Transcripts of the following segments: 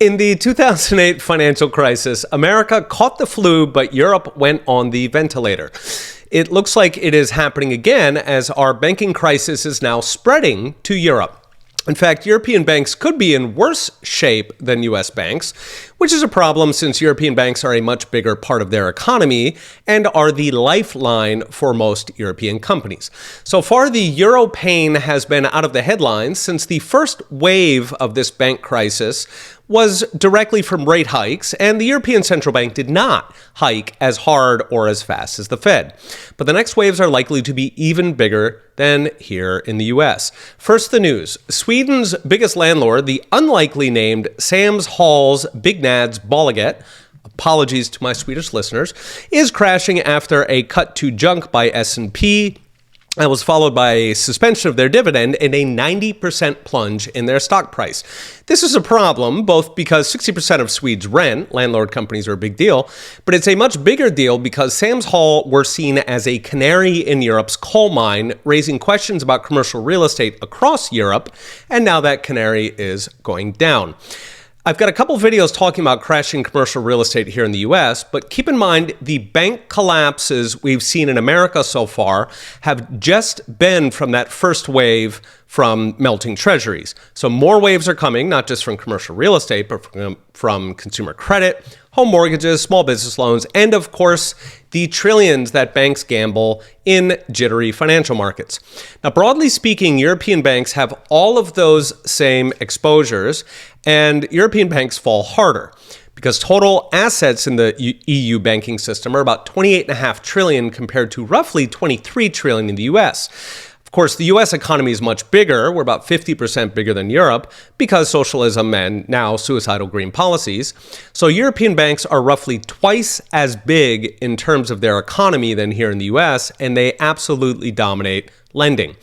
In the 2008 financial crisis, America caught the flu, but Europe went on the ventilator. It looks like it is happening again as our banking crisis is now spreading to Europe. In fact, European banks could be in worse shape than U.S. banks, which is a problem since European banks are a much bigger part of their economy and are the lifeline for most European companies. So far, the euro pain has been out of the headlines since the first wave of this bank crisis was directly from rate hikes, and the European Central Bank did not hike as hard or as fast as the Fed. But the next waves are likely to be even bigger than here in the US. First, the news. Sweden's biggest landlord, the unlikely named Sam's Hall's Byggnads Bolaget, apologies to my Swedish listeners, is crashing after a cut to junk by S&P. That was followed by a suspension of their dividend and a 90% plunge in their stock price. This is a problem, both because 60% of Swedes rent, landlord companies are a big deal, but it's a much bigger deal because Sam's Hall were seen as a canary in Europe's coal mine, raising questions about commercial real estate across Europe, and now that canary is going down. I've got a couple videos talking about crashing commercial real estate here in the US, but keep in mind the bank collapses we've seen in America so far have just been from that first wave from melting treasuries. So more waves are coming, not just from commercial real estate, but from consumer credit, home mortgages, small business loans, and of course, the trillions that banks gamble in jittery financial markets. Now, broadly speaking, European banks have all of those same exposures, and European banks fall harder because total assets in the EU banking system are about 28.5 trillion compared to roughly 23 trillion in the US. Of course, the U.S. economy is much bigger. We're about 50% bigger than Europe because socialism and now suicidal green policies. So European banks are roughly twice as big in terms of their economy than here in the U.S., and they absolutely dominate lending.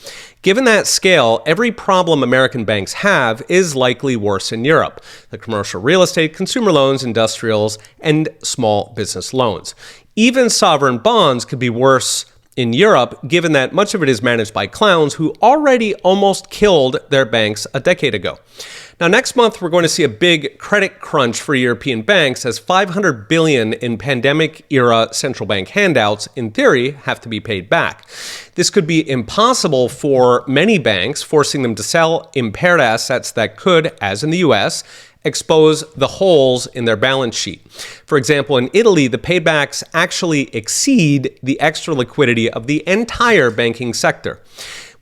Given that scale, every problem American banks have is likely worse in Europe: the commercial real estate, consumer loans, industrials, and small business loans. Even sovereign bonds could be worse in Europe, given that much of it is managed by clowns who already almost killed their banks a decade ago. Now, next month, we're going to see a big credit crunch for European banks as 500 billion in pandemic-era central bank handouts, in theory, have to be paid back. This could be impossible for many banks, forcing them to sell impaired assets that could, as in the US, expose the holes in their balance sheet. For example, in Italy, the paybacks actually exceed the extra liquidity of the entire banking sector.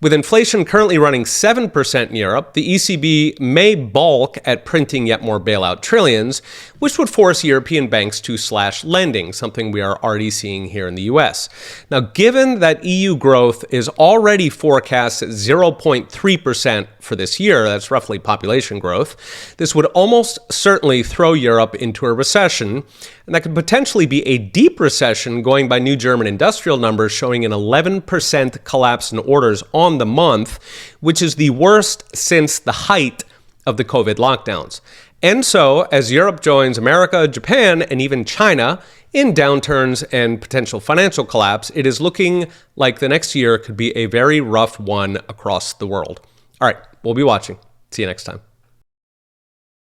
With inflation currently running 7% in Europe, the ECB may balk at printing yet more bailout trillions, which would force European banks to slash lending, something we are already seeing here in the US. Now, given that EU growth is already forecast at 0.3% for this year, that's roughly population growth, this would almost certainly throw Europe into a recession, and that could potentially be a deep recession, going by new German industrial numbers showing an 11% collapse in orders on the month, which is the worst since the height of the COVID lockdowns. And so, as Europe joins America, Japan, and even China in downturns and potential financial collapse, it is looking like the next year could be a very rough one across the world. All right, we'll be watching. See you next time.